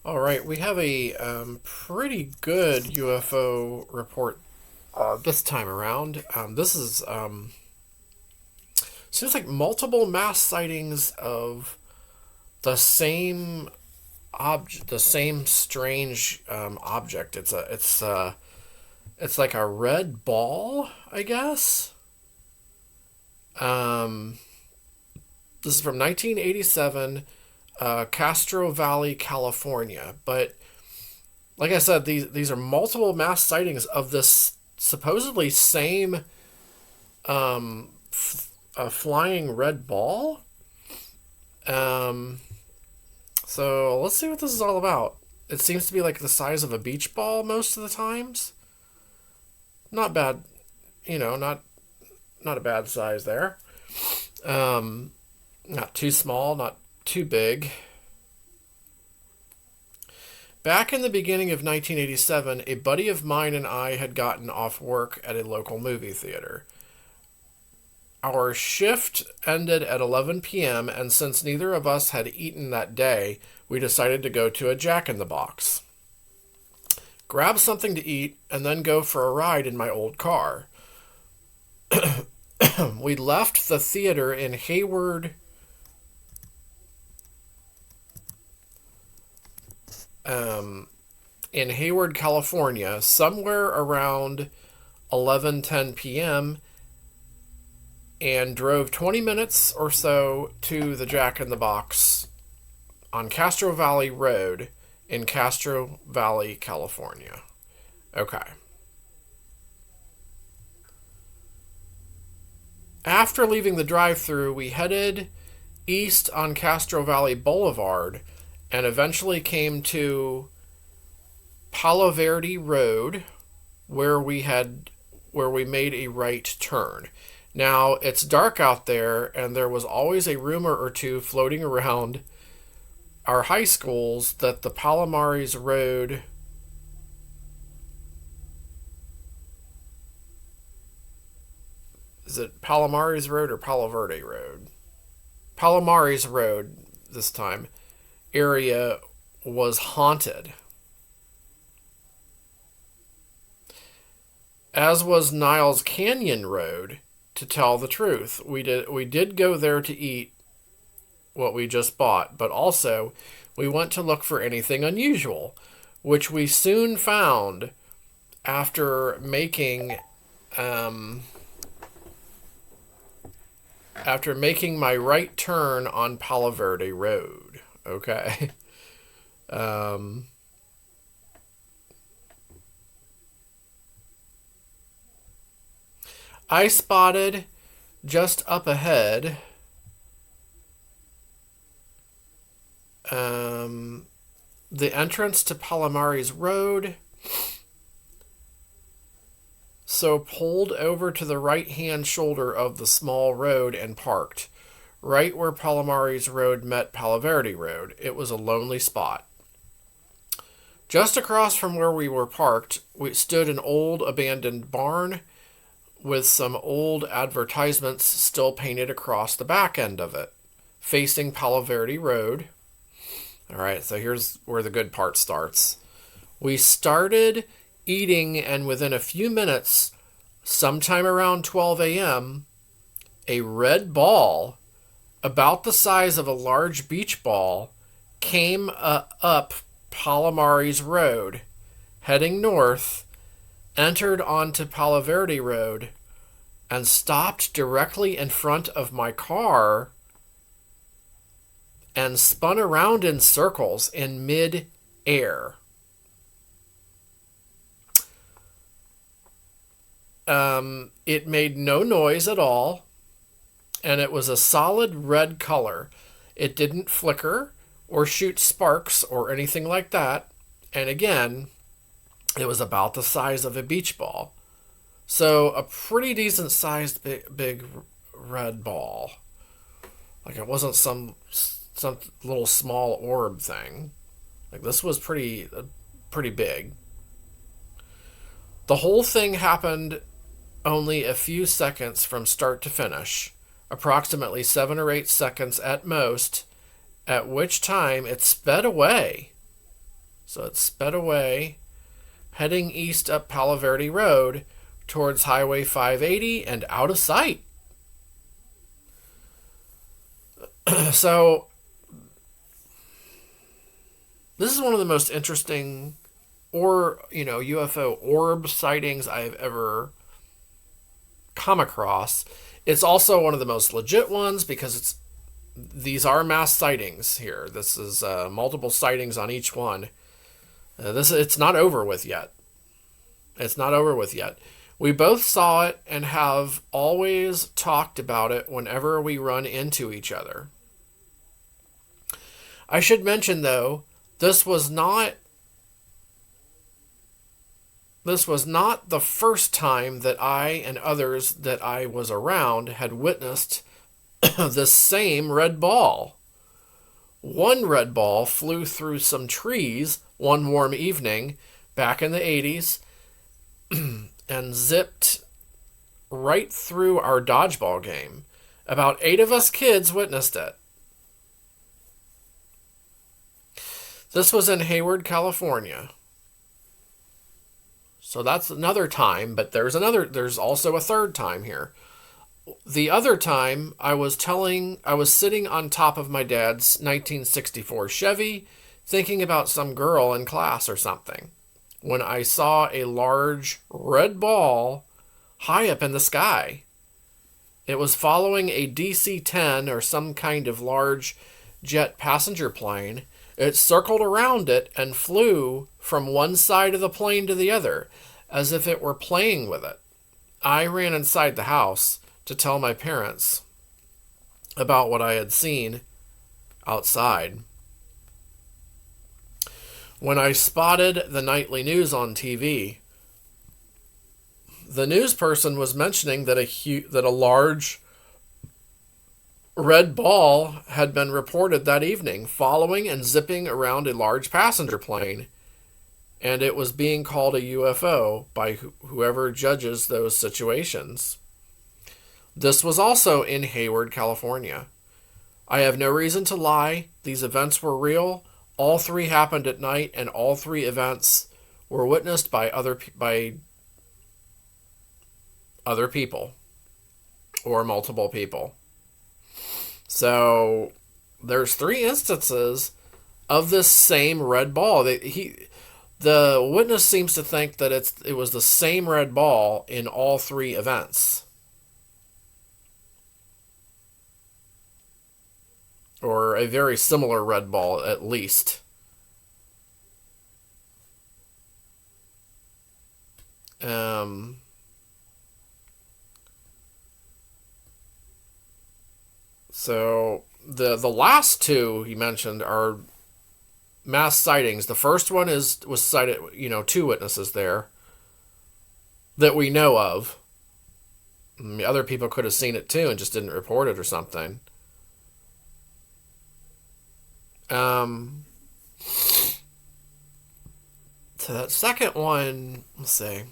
All right, we have a pretty good UFO report this time around. This is seems like multiple mass sightings of the same object, the same strange object. It's like a red ball, I guess. Um, this is from 1987, Castro Valley, California. But like I said, these are multiple mass sightings of this supposedly same flying red ball. Um, so let's see what this is all about. It seems to be like the size of a beach ball most of the times. Not bad, not a bad size there. Um, Not too small, not too big. Back in the beginning of 1987, a buddy of mine and I had gotten off work at a local movie theater. Our shift ended at 11 p.m., and since neither of us had eaten that day, we decided to go to a Jack in the Box, grab something to eat, and then go for a ride in my old car. We left the theater um, in Hayward, California, somewhere around 11:10 p.m. and drove 20 minutes or so to the Jack in the Box on Castro Valley Road in Castro Valley, California. Okay. After leaving the drive-thru, we headed east on Castro Valley Boulevard and eventually came to Palo Verde Road, where we made a right turn. Now, it's dark out there, and there was always a rumor or two floating around our high schools that the Palomares Road is it Palomares Road or Palo Verde Road? Palomares Road this time area was haunted, as was Niles Canyon Road. To tell the truth, we did go there to eat what we just bought, but also we went to look for anything unusual, which we soon found after making um, my right turn on Palo Verde Road. Okay. Um, I spotted just up ahead um, the entrance to Palomares Road, so pulled over to the right hand shoulder of the small road and parked, right where Palomares Road met Palo Verde Road. It was a lonely spot. Just across from where we were parked, we stood an old abandoned barn with some old advertisements still painted across the back end of it, facing Palo Verde Road. All right, so here's where the good part starts. We started eating, and within a few minutes, sometime around 12 a.m., a red ball about the size of a large beach ball came up Palomares Road, heading north, entered onto Palo Verde Road, and stopped directly in front of my car and spun around in circles in mid-air. It made no noise at all, and it was a solid red color. It didn't flicker or shoot sparks or anything like that. And again, it was about the size of a beach ball. So a pretty decent sized big red ball. Like it wasn't some little small orb thing. Like this was pretty big. The whole thing happened only a few seconds from start to finish, approximately 7 or 8 seconds at most, at which time it sped away So it sped away, heading east up Palo Verde Road towards Highway 580 and out of sight. So this is one of the most interesting UFO orb sightings I've ever come across. It's also one of the most legit ones because these are mass sightings here. This is multiple sightings on each one. It's not over with yet. It's not over with yet. We both saw it and have always talked about it whenever we run into each other. I should mention, though, this was not the first time that I and others that I was around had witnessed this same red ball. One red ball flew through some trees one warm evening back in the 80s and zipped right through our dodgeball game. About 8 of us kids witnessed it. This was in Hayward, California. So that's another time, but there's also a third time here. The other time I was sitting on top of my dad's 1964 Chevy thinking about some girl in class or something when I saw a large red ball high up in the sky. It was following a DC-10 or some kind of large jet passenger plane. It circled around it and flew from one side of the plane to the other, as if it were playing with it. I ran inside the house to tell my parents about what I had seen outside. When I spotted the nightly news on TV, the news person was mentioning that a large red ball had been reported that evening, following and zipping around a large passenger plane, and it was being called a UFO by whoever judges those situations. This was also in Hayward, California. I have no reason to lie. These events were real. All 3 happened at night, and all 3 events were witnessed by other people or multiple people. So there's 3 instances of this same red ball. The witness seems to think that it was the same red ball in all 3 events. Or a very similar red ball, at least. So the last 2 he mentioned are mass sightings. The first one was cited, 2 witnesses there that we know of. Other people could have seen it too and just didn't report it or something. So that second one, let's see.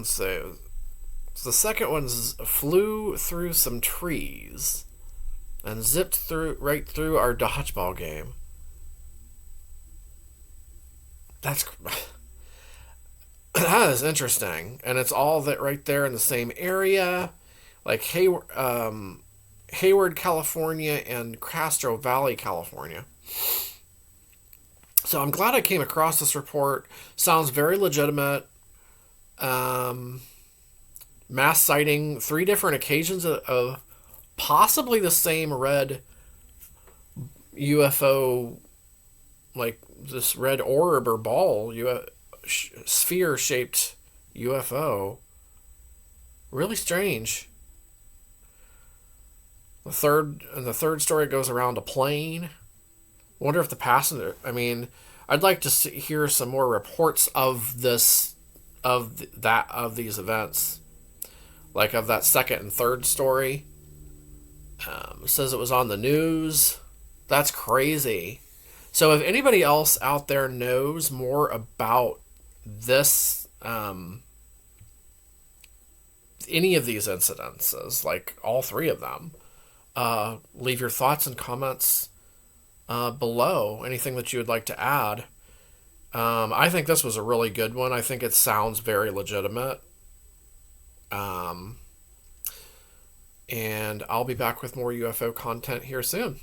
So the second one flew through some trees and zipped right through our dodgeball game. That is interesting, and it's all that right there in the same area, like Hayward, California, and Castro Valley, California. So I'm glad I came across this report. Sounds very legitimate. Mass sighting, 3 different occasions of possibly the same red UFO, like this red orb or ball, sphere-shaped UFO. Really strange. The third story goes around a plane. Wonder if the passenger. I'd like to hear some more reports of this, of these events, like of that second and third story. It says it was on the news. That's crazy. So if anybody else out there knows more about this, any of these incidences, like all 3 of them, Leave your thoughts and comments below. Anything that you would like to add. I think this was a really good one. I think it sounds very legitimate. Um, and I'll be back with more UFO content here soon.